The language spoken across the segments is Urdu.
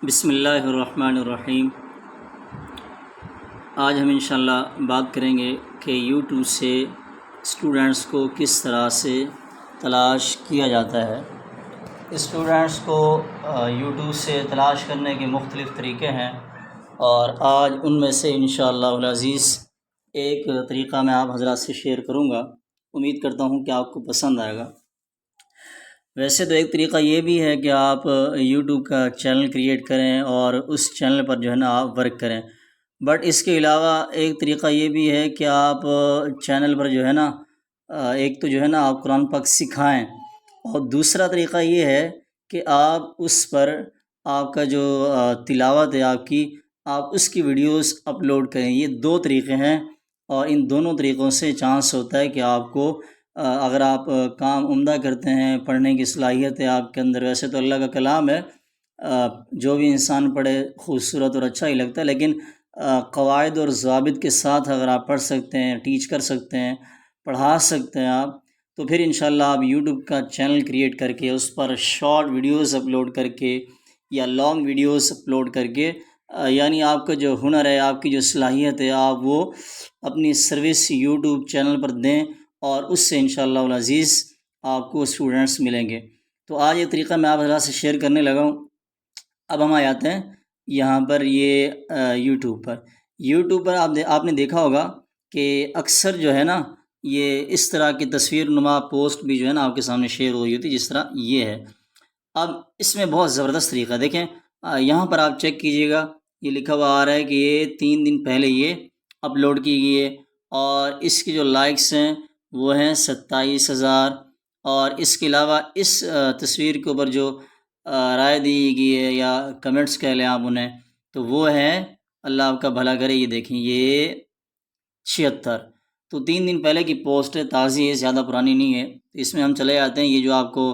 بسم اللہ الرحمن الرحیم۔ آج ہم انشاءاللہ بات کریں گے کہ یوٹیوب سے اسٹوڈنٹس کو کس طرح سے تلاش کیا جاتا ہے۔ اسٹوڈنٹس کو یوٹیوب سے تلاش کرنے کے مختلف طریقے ہیں، اور آج ان میں سے انشاءاللہ العزیز ایک طریقہ میں آپ حضرات سے شیئر کروں گا۔ امید کرتا ہوں کہ آپ کو پسند آئے گا۔ ویسے تو ایک طریقہ یہ بھی ہے کہ آپ یوٹیوب کا چینل کریٹ کریں اور اس چینل پر جو ہے نا آپ ورک کریں، بٹ اس کے علاوہ ایک طریقہ یہ بھی ہے کہ آپ چینل پر جو ہے نا ایک تو جو ہے نا آپ قرآن پاک سکھائیں، اور دوسرا طریقہ یہ ہے کہ آپ اس پر آپ کا جو تلاوت ہے آپ اس کی ویڈیوز اپلوڈ کریں۔ یہ دو طریقے ہیں، اور ان دونوں طریقوں سے چانس ہوتا ہے کہ آپ کو اگر آپ کام عمدہ کرتے ہیں، پڑھنے کی صلاحیت ہے آپ کے اندر۔ ویسے تو اللہ کا کلام ہے، جو بھی انسان پڑھے خوبصورت اور اچھا ہی لگتا ہے، لیکن قواعد اور ضوابط کے ساتھ اگر آپ پڑھ سکتے ہیں، ٹیچ کر سکتے ہیں، پڑھا سکتے ہیں آپ، تو پھر انشاءاللہ آپ یوٹیوب کا چینل کریٹ کر کے اس پر شارٹ ویڈیوز اپلوڈ کر کے یا لانگ ویڈیوز اپلوڈ کر کے یعنی آپ کا جو ہنر ہے، آپ کی جو صلاحیت ہے، آپ وہ اپنی سروس یوٹیوب چینل پر دیں، اور اس سے انشاءاللہ العزیز آپ کو اسٹوڈنٹس ملیں گے۔ تو آج یہ طریقہ میں آپ حضرات سے شیئر کرنے لگا ہوں۔ اب ہم آتے ہیں یہاں پر یہ یوٹیوب پر آپ نے دیکھا ہوگا کہ اکثر جو ہے نا یہ اس طرح کی تصویر نما پوسٹ بھی جو ہے نا آپ کے سامنے شیئر ہوئی ہوتی ہے، جس طرح یہ ہے۔ اب اس میں بہت زبردست طریقہ دیکھیں، یہاں پر آپ چیک کیجئے گا، یہ لکھا ہوا آ رہا ہے کہ یہ 3 دن پہلے یہ اپلوڈ کی گئی ہے، اور اس کی جو لائکس ہیں وہ ہیں 27,000، اور اس کے علاوہ اس تصویر کے اوپر جو رائے دی گئی ہے یا کمنٹس کہہ لیں آپ انہیں، تو وہ ہے، اللہ آپ کا بھلا کرے، یہ دیکھیں یہ 76۔ تو 3 دن پہلے کی پوسٹ ہے، تازی ہے، زیادہ پرانی نہیں ہے۔ اس میں ہم چلے جاتے ہیں، یہ جو آپ کو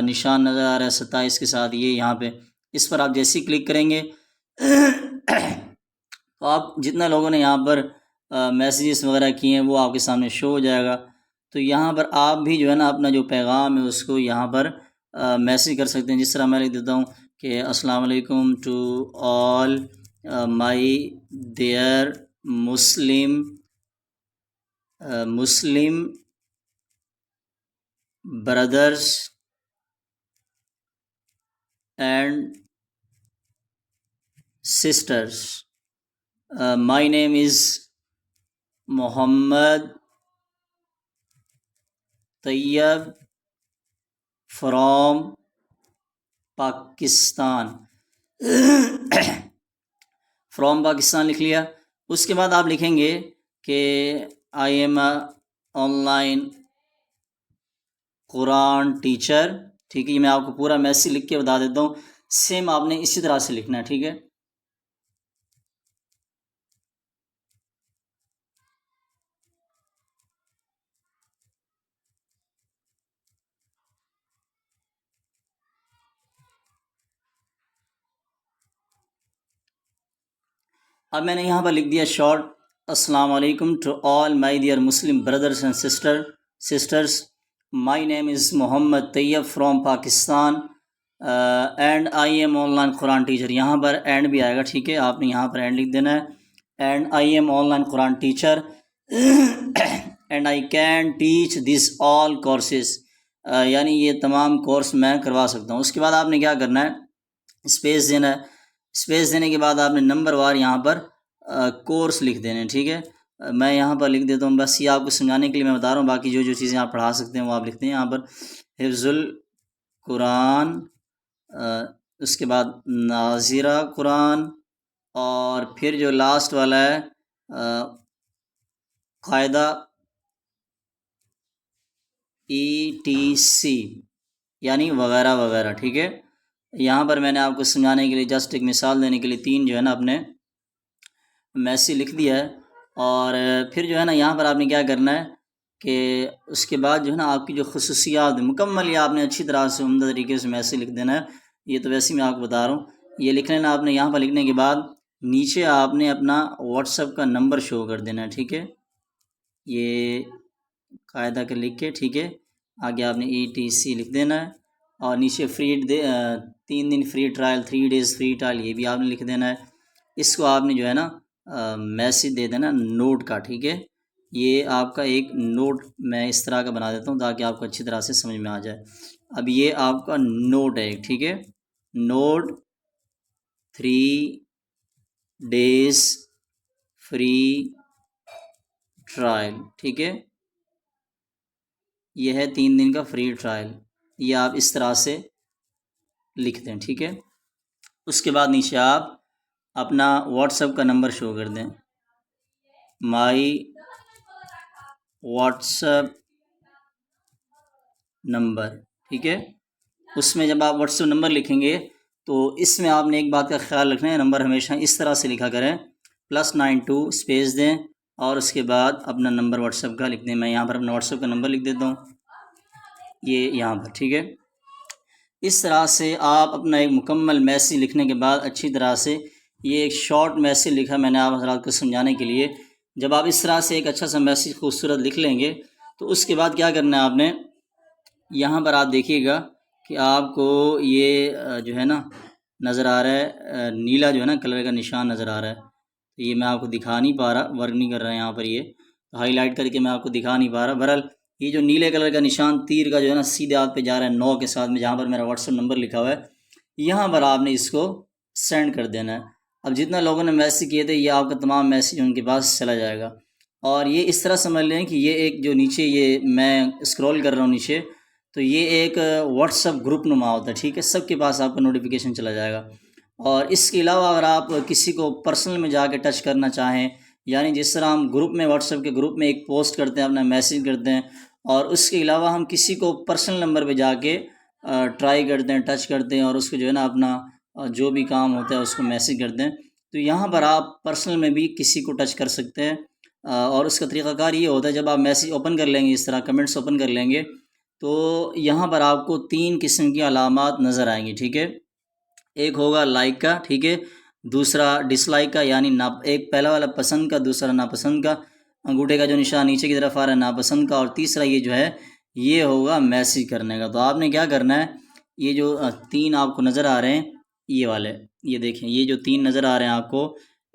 نشان نظر آ رہا ہے 27 کے ساتھ، یہ یہاں پہ اس پر آپ جیسے ہی کلک کریں گے تو آپ جتنا لوگوں نے یہاں پر میسیجز وغیرہ کیے ہیں وہ آپ کے سامنے شو ہو جائے گا۔ تو یہاں پر آپ بھی جو ہے نا اپنا جو پیغام ہے اس کو یہاں پر میسیج کر سکتے ہیں، جس طرح میں لکھ دیتا ہوں کہ السلام علیکم to all my dear Muslim brothers and sisters, my name is Muhammad Tayyab from Pakistan. From Pakistan لکھ لیا۔ اس کے بعد آپ لکھیں گے کہ I am a online Quran teacher, ٹھیک ہے۔ یہ میں آپ کو پورا میسیج لکھ کے بتا دیتا ہوں، سیم آپ نے اسی طرح سے لکھنا ہے، ٹھیک ہے۔ اب میں نے یہاں پر لکھ دیا شارٹ، السلام علیکم to all my dear Muslim brothers and sisters, my name is Muhammad Tayyab from Pakistan and I am online Quran teacher. یہاں پر اینڈ بھی آئے گا، ٹھیک ہے، آپ نے یہاں پر اینڈ لکھ دینا ہے، and I am online Quran teacher and I can teach this all courses, یعنی یہ تمام کورس میں کروا سکتا ہوں۔ اس کے بعد آپ نے کیا کرنا ہے، اسپیس دینا ہے۔ اسپیس دینے کے بعد آپ نے نمبر وار یہاں پر کورس لکھ دینے ہیں، ٹھیک ہے۔ میں یہاں پر لکھ دیتا ہوں، بس یہ آپ کو سمجھانے کے لیے میں بتا رہا ہوں، باقی جو چیزیں آپ پڑھا سکتے ہیں وہ آپ لکھتے ہیں یہاں پر۔ حفظ القرآن، اس کے بعد ناظرہ قرآن، اور پھر جو لاسٹ والا ہے قاعدہ ETC، یعنی وغیرہ وغیرہ، ٹھیک ہے۔ یہاں پر میں نے آپ کو سمجھانے کے لیے جسٹ ایک مثال دینے کے لیے 3 جو ہے نا اپنے میسیج لکھ دیا ہے، اور پھر جو ہے نا یہاں پر آپ نے کیا کرنا ہے کہ اس کے بعد جو ہے نا آپ کی جو خصوصیات مکمل، یہ آپ نے اچھی طرح سے عمدہ طریقے سے میسیج لکھ دینا ہے۔ یہ تو ویسے ہی میں آپ کو بتا رہا ہوں، یہ لکھ لینا آپ نے۔ یہاں پر لکھنے کے بعد نیچے آپ نے اپنا واٹس ایپ کا نمبر شو کر دینا ہے، ٹھیک ہے۔ یہ قاعدہ کا لکھ کے، ٹھیک ہے، آگے آپ نے ETC لکھ دینا ہے، اور نیچے 3 دن free trial, 3 days free trial, یہ بھی آپ نے لکھ دینا ہے۔ اس کو آپ نے جو ہے نا میسج دے دینا نوٹ کا، ٹھیک ہے۔ یہ آپ کا ایک نوٹ میں اس طرح کا بنا دیتا ہوں تاکہ آپ کو اچھی طرح سے سمجھ میں آ جائے۔ اب یہ آپ کا نوٹ ہے، ٹھیک ہے، نوٹ 3 days فری ٹرائل، ٹھیک ہے، یہ ہے 3 دن کا فری ٹرائل، یہ آپ اس طرح سے لکھ دیں، ٹھیک ہے۔ اس کے بعد نیچے آپ اپنا واٹس ایپ کا نمبر شو کر دیں، مائی واٹس ایپ نمبر، ٹھیک ہے۔ اس میں جب آپ واٹس ایپ نمبر لکھیں گے تو اس میں آپ نے ایک بات کا خیال رکھنا ہے، نمبر ہمیشہ اس طرح سے لکھا کریں، +92 اسپیس دیں اور اس کے بعد اپنا نمبر واٹس ایپ کا لکھ دیں۔ میں یہاں پر اپنا واٹس ایپ کا نمبر لکھ دیتا ہوں، یہ یہاں پر، ٹھیک ہے۔ اس طرح سے آپ اپنا ایک مکمل میسیج لکھنے کے بعد اچھی طرح سے، یہ ایک شارٹ میسیج لکھا میں نے آپ حضرات کو سمجھانے کے لیے، جب آپ اس طرح سے ایک اچھا سا میسیج خوبصورت لکھ لیں گے تو اس کے بعد کیا کرنا ہے آپ نے، یہاں پر آپ دیکھیے گا کہ آپ کو یہ جو ہے نا نظر آ رہا ہے، نیلا جو ہے نا کلر کا نشان نظر آ رہا ہے، تو یہ میں آپ کو دکھا نہیں پا رہا، ورک نہیں کر رہا ہے یہاں پر، یہ ہائی لائٹ کر کے میں آپ کو دکھا نہیں پا رہا۔ بہرحال یہ جو نیلے کلر کا نشان تیر کا جو ہے نا سیدھے آپ پہ جا رہا ہے 9 کے ساتھ میں، جہاں پر میرا واٹس ایپ نمبر لکھا ہوا ہے، یہاں پر آپ نے اس کو سینڈ کر دینا ہے۔ اب جتنا لوگوں نے میسیج کیے تھے یہ آپ کا تمام میسیج ان کے پاس چلا جائے گا، اور یہ اس طرح سمجھ لیں کہ یہ ایک جو نیچے یہ میں اسکرول کر رہا ہوں نیچے، تو یہ ایک واٹس ایپ گروپ نما ہوتا ہے، ٹھیک ہے، سب کے پاس آپ کا نوٹیفیکیشن چلا جائے گا۔ اور اس کے علاوہ اگر آپ کسی کو پرسنل میں جا کے ٹچ کرنا چاہیں، یعنی جس طرح ہم گروپ میں واٹس ایپ کے گروپ میں ایک پوسٹ کرتے ہیں، اپنا میسیج کرتے ہیں، اور اس کے علاوہ ہم کسی کو پرسنل نمبر پہ جا کے ٹرائی کرتے ہیں، ٹچ کرتے ہیں، اور اس کو جو ہے نا اپنا جو بھی کام ہوتا ہے اس کو میسیج کرتے ہیں، تو یہاں پر آپ پرسنل میں بھی کسی کو ٹچ کر سکتے ہیں۔ اور اس کا طریقہ کار یہ ہوتا ہے، جب آپ میسیج اوپن کر لیں گے، اس طرح کمنٹس اوپن کر لیں گے تو یہاں پر آپ کو 3 قسم کی علامات نظر آئیں گی، ٹھیک ہے۔ ایک ہوگا لائک کا، ٹھیک ہے، دوسرا ڈس لائک کا، یعنی ایک پہلا والا پسند کا، دوسرا ناپسند کا، انگوٹھے کا جو نشان نیچے کی طرف آ رہا ہے ناپسند کا، اور تیسرا یہ جو ہے یہ ہوگا میسیج کرنے کا۔ تو آپ نے کیا کرنا ہے، یہ جو 3 آپ کو نظر آ رہے ہیں یہ والے، یہ دیکھیں یہ جو 3 نظر آ رہے ہیں آپ کو،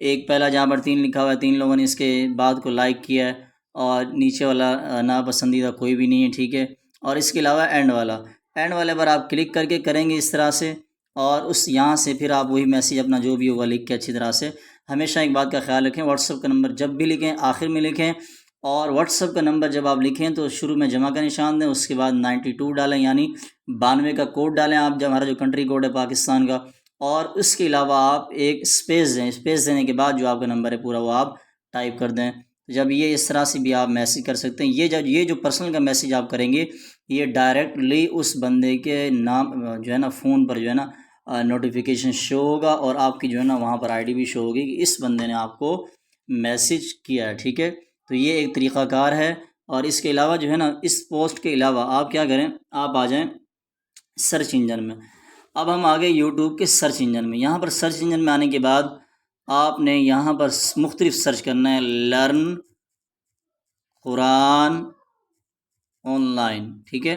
ایک پہلا جہاں پر 3 لکھا ہوا ہے، 3 لوگوں نے اس کے بعد کو لائک کیا ہے، اور نیچے والا ناپسندیدہ کوئی بھی نہیں ہے، ٹھیک ہے، اور اس کے علاوہ اینڈ والے پر آپ کلک کر کے کریں گے اس طرح سے، اور اس یہاں سے پھر آپ وہی میسیج اپنا جو بھی ہوگا لکھ کے اچھی طرح سے۔ ہمیشہ ایک بات کا خیال رکھیں، واٹس ایپ کا نمبر جب بھی لکھیں آخر میں لکھیں، اور واٹس ایپ کا نمبر جب آپ لکھیں تو شروع میں جمع کا نشان دیں، اس کے بعد 92 ڈالیں، یعنی 92 کا کوڈ ڈالیں آپ، جب ہمارا جو کنٹری کوڈ ہے پاکستان کا، اور اس کے علاوہ آپ ایک اسپیس دیں، اسپیس دینے کے بعد جو آپ کا نمبر ہے پورا وہ آپ ٹائپ کر دیں۔ جب یہ اس طرح سے بھی آپ میسیج کر سکتے ہیں، یہ جو پرسنل کا میسیج آپ کریں گے یہ ڈائریکٹلی اس بندے کے نام جو ہے نا فون پر جو ہے نا نوٹیفیکیشن شو ہوگا، اور آپ کی جو ہے نا وہاں پر آئی ڈی بھی شو ہوگی کہ اس بندے نے آپ کو میسیج کیا ہے، ٹھیک ہے۔ تو یہ ایک طریقہ کار ہے۔ اور اس کے علاوہ جو ہے نا اس پوسٹ کے علاوہ آپ کیا کریں، آپ آ جائیں سرچ انجن میں۔ اب ہم آگے یوٹیوب کے سرچ انجن میں، یہاں پر سرچ انجن میں آنے کے بعد آپ نے یہاں پر مختلف سرچ کرنا ہے، لرن قرآن آن لائن، ٹھیک ہے،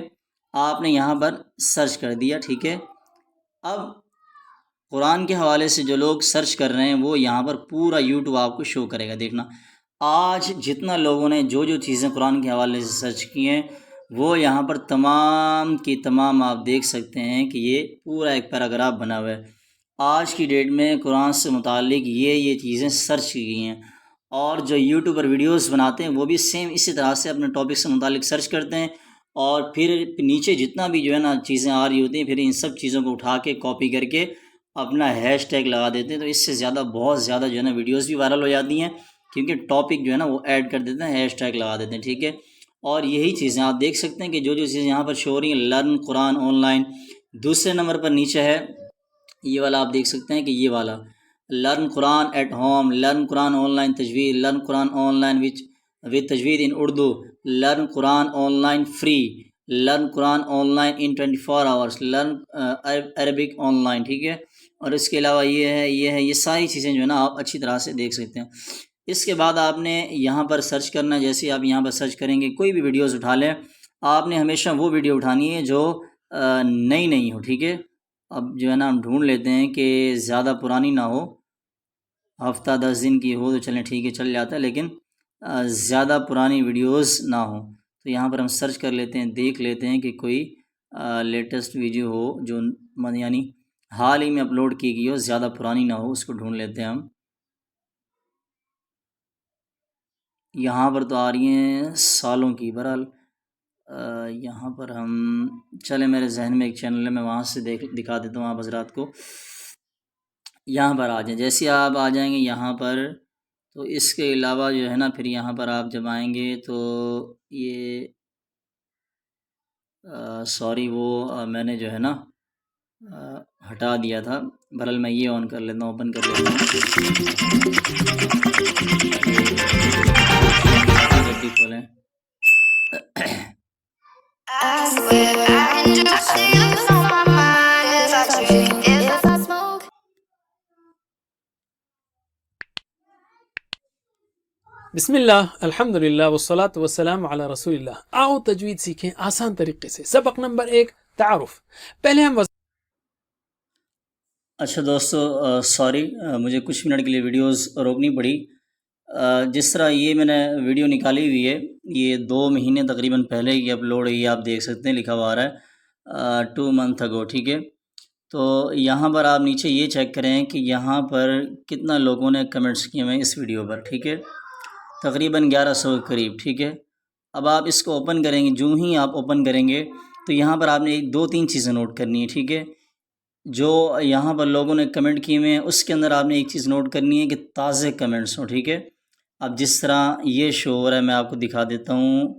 آپ نے یہاں پر سرچ کر دیا، ٹھیک ہے۔ اب قرآن کے حوالے سے جو لوگ سرچ کر رہے ہیں وہ یہاں پر پورا یوٹیوب آپ کو شو کرے گا، دیکھنا آج جتنا لوگوں نے جو چیزیں قرآن کے حوالے سے سرچ کی ہیں وہ یہاں پر تمام کی تمام آپ دیکھ سکتے ہیں کہ یہ پورا ایک پیراگراف بنا ہوا ہے، آج کی ڈیٹ میں قرآن سے متعلق یہ چیزیں سرچ کی گئی ہیں۔ اور جو یوٹیوبر ویڈیوز بناتے ہیں وہ بھی سیم اسی طرح سے اپنے ٹاپک سے متعلق سرچ کرتے ہیں، اور پھر نیچے جتنا بھی جو ہے نا چیزیں آ رہی ہوتی ہیں پھر ان سب چیزوں کو اٹھا کے کاپی کر کے اپنا ہیش ٹیگ لگا دیتے ہیں، تو اس سے زیادہ بہت زیادہ جو ہے نا ویڈیوز بھی وائرل ہو جاتی ہیں، کیونکہ ٹاپک جو ہے نا وہ ایڈ کر دیتے ہیں، ہیش ٹیگ لگا دیتے ہیں، ٹھیک ہے۔ اور یہی چیزیں آپ دیکھ سکتے ہیں کہ جو چیزیں یہاں پر شو ہو رہی ہیں، لرن قرآن آن لائن، دوسرے نمبر پر نیچے ہے یہ والا، آپ دیکھ سکتے ہیں کہ یہ والا learn Quran at home, learn Quran online تجوید، learn Quran online with تجوید in Urdu, learn Quran online free, learn Quran online in 24 hours, learn Arabic online, ٹھیک ہے۔ اور اس کے علاوہ یہ ساری چیزیں جو ہے نا آپ اچھی طرح سے دیکھ سکتے ہیں۔ اس کے بعد آپ نے یہاں پر سرچ کرنا، جیسے آپ یہاں پر سرچ کریں گے کوئی بھی ویڈیوز اٹھا لیں، آپ نے ہمیشہ وہ ویڈیو اٹھانی ہے جو نئی نہیں ہو، ٹھیک ہے. اب جو ہے نا ہم ڈھونڈ لیتے ہیں کہ زیادہ پرانی نہ ہو، ہفتہ 10 دن کی ہو تو چلیں ٹھیک ہے چل جاتا ہے، لیکن زیادہ پرانی ویڈیوز نہ ہوں. تو یہاں پر ہم سرچ کر لیتے ہیں، دیکھ لیتے ہیں کہ کوئی لیٹسٹ ویڈیو ہو جو یعنی حال ہی میں اپلوڈ کی گئی ہو، زیادہ پرانی نہ ہو، اس کو ڈھونڈ لیتے ہیں ہم. یہاں پر تو آ رہی ہیں سالوں کی. بہرحال یہاں پر ہم چلے، میرے ذہن میں ایک چینل ہے، میں وہاں سے دکھا دیتا ہوں آپ حضرات کو. یہاں پر آ جائیں، جیسے آپ آ جائیں گے یہاں پر، تو اس کے علاوہ جو ہے نا پھر یہاں پر آپ جب آئیں گے تو یہ سوری وہ میں نے جو ہے نا ہٹا دیا تھا. بہرحال میں یہ آن کر لیتا ہوں، اوپن کر لیتا ہوں. جب بھی کھولیں بسم اللہ، الحمدللہ والصلاة والسلام علی رسول اللہ. آؤ تجوید سیکھیں آسان طریقے سے. سبق نمبر 1، تعارف. پہلے ہم اچھا دوستو، سوری مجھے کچھ منٹ کے لیے ویڈیوز روکنی پڑی. جس طرح یہ میں نے ویڈیو نکالی ہوئی ہے، یہ 2 مہینے تقریباً پہلے کی اپلوڈ ہوئی ہے. آپ دیکھ سکتے ہیں لکھا ہوا آ رہا ہے 2 months ago، ٹھیک ہے. تو یہاں پر آپ نیچے یہ چیک کریں کہ یہاں پر کتنا لوگوں نے کمنٹس کیے ہوئے ہیں اس ویڈیو پر، ٹھیک ہے. تقریباً 1100 کے قریب، ٹھیک ہے. اب آپ اس کو اوپن کریں گے، جو ہی آپ اوپن کریں گے تو یہاں پر آپ نے 2-3 چیزیں نوٹ کرنی ہے، ٹھیک ہے. جو یہاں پر لوگوں نے کمنٹ کیے ہوئے ہیں اس کے اندر آپ نے ایک چیز نوٹ کرنی ہے کہ تازہ کمنٹس ہوں، ٹھیک ہے. اب جس طرح یہ شو ہو رہا ہے، میں آپ کو دکھا دیتا ہوں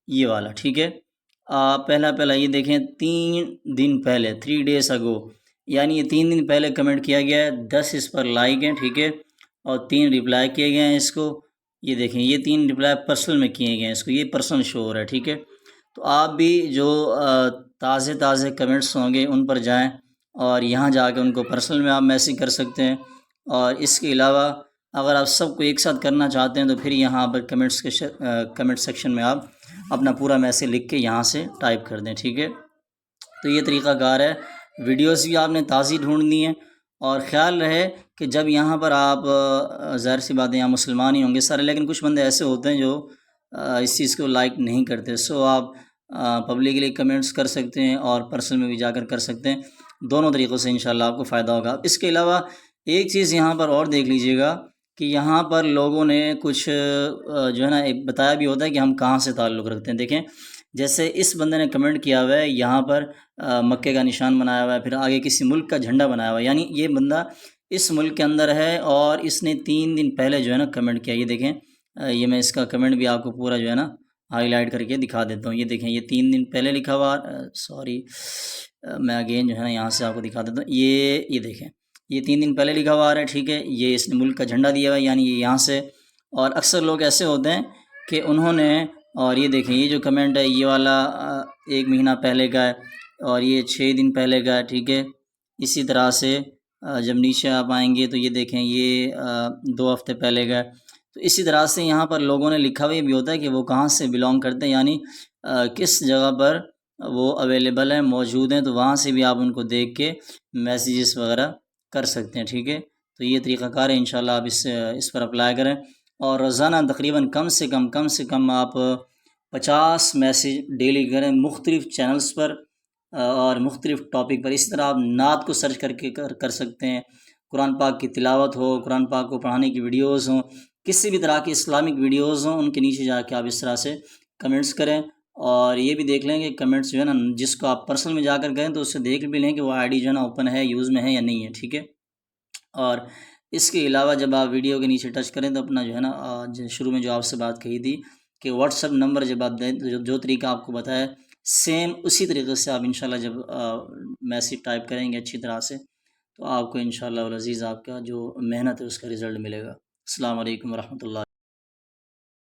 یہ والا، ٹھیک ہے. پہلا یہ دیکھیں 3 دن پہلے 3 days ago، یعنی یہ 3 دن پہلے کمنٹ کیا گیا ہے. 10 اس پر لائک ہیں، ٹھیک ہے، اور 3 رپلائی کیے گئے ہیں اس کو. یہ دیکھیں یہ 3 رپلائی پرسنل میں کیے گئے ہیں، اس کو یہ پرسنل شو ہو رہا ہے، ٹھیک ہے. تو آپ بھی جو تازے کمنٹس ہوں گے ان پر جائیں اور یہاں جا کے ان کو پرسنل میں آپ میسیج کر سکتے ہیں. اور اس کے علاوہ اگر آپ سب کو ایک ساتھ کرنا چاہتے ہیں تو پھر یہاں پر کمنٹ سیکشن میں آپ اپنا پورا میسیج لکھ کے یہاں سے ٹائپ کر دیں، ٹھیک ہے. تو یہ طریقہ کار ہے. ویڈیوز بھی آپ نے تازی ڈھونڈنی ہے، اور خیال رہے کہ جب یہاں پر آپ ظاہر سی بات ہے یہاں مسلمان ہی ہوں گے سارے، لیکن کچھ بندے ایسے ہوتے ہیں جو اس چیز کو لائک نہیں کرتے. سو آپ پبلکلی کمنٹس کر سکتے ہیں اور پرسنل میں بھی جا کر سکتے ہیں. دونوں طریقوں سے انشاءاللہ آپ کو فائدہ ہوگا. اس کے علاوہ ایک چیز یہاں پر اور دیکھ لیجئے گا کہ یہاں پر لوگوں نے کچھ جو ہے نا ایک بتایا بھی ہوتا ہے کہ ہم کہاں سے تعلق رکھتے ہیں. دیکھیں جیسے اس بندے نے کمنٹ کیا ہوا ہے، یہاں پر مکے کا نشان بنایا ہوا ہے، پھر آگے کسی ملک کا جھنڈا بنایا ہوا ہے، یعنی یہ بندہ اس ملک کے اندر ہے اور اس نے 3 دن پہلے جو ہے نا کمنٹ کیا. یہ دیکھیں یہ میں اس کا کمنٹ بھی آپ کو پورا جو ہے نا ہائی لائٹ کر کے دکھا دیتا ہوں. یہ دیکھیں یہ 3 دن پہلے لکھا ہوا، سوری میں اگین جو ہے نا یہاں سے آپ کو دکھا دیتا ہوں. یہ دیکھیں یہ 3 دن پہلے لکھا ہوا آ رہا ہے، ٹھیک ہے. یہ اس نے ملک کا جھنڈا دیا ہوا ہے، یعنی یہ یہاں سے. اور اکثر لوگ ایسے ہوتے ہیں کہ انہوں نے، اور یہ دیکھیں یہ جو کمنٹ ہے یہ والا 1 مہینہ پہلے کا ہے، اور یہ 6 دن پہلے کا ہے، ٹھیک ہے. اسی طرح سے جب نیچے آپ آئیں گے تو یہ دیکھیں یہ 2 ہفتے پہلے کا ہے. تو اسی طرح سے یہاں پر لوگوں نے لکھا ہوا یہ بھی ہوتا ہے کہ وہ کہاں سے بلونگ کرتے ہیں، یعنی کس جگہ پر وہ اویلیبل ہیں، موجود ہیں. تو وہاں سے بھی آپ ان کو دیکھ کے میسیجز وغیرہ کر سکتے ہیں، ٹھیک ہے. تو یہ طریقہ کار ہے، انشاءاللہ آپ اس پر اپلائی کریں. اور روزانہ تقریباً کم سے کم آپ 50 میسیج ڈیلی کریں مختلف چینلز پر اور مختلف ٹاپک پر. اسی طرح آپ نعت کو سرچ کر کے کر سکتے ہیں. قرآن پاک کی تلاوت ہو، قرآن پاک کو پڑھانے کی ویڈیوز ہوں، کسی بھی طرح کی اسلامک ویڈیوز ہوں، ان کے نیچے جا کے آپ اس طرح سے کمنٹس کریں. اور یہ بھی دیکھ لیں کہ کمنٹس جو ہے نا جس کو آپ پرسنل میں جا کر کریں تو اس سے دیکھ بھی لیں کہ وہ آئی ڈی جو ہے نا اوپن ہے، یوز میں ہے یا نہیں ہے، ٹھیک ہے. اور اس کے علاوہ جب آپ ویڈیو کے نیچے ٹچ کریں تو اپنا جو ہے نا شروع میں جو آپ سے بات کہی تھی کہ واٹس ایپ نمبر جب آپ دیں جو طریقہ آپ کو بتایا سیم اسی طریقے سے آپ انشاءاللہ جب میسیج ٹائپ کریں گے اچھی طرح سے تو آپ کو انشاءاللہ العزیز آپ کا جو محنت ہے اس کا رزلٹ ملے گا. السلام علیکم ورحمۃ اللہ.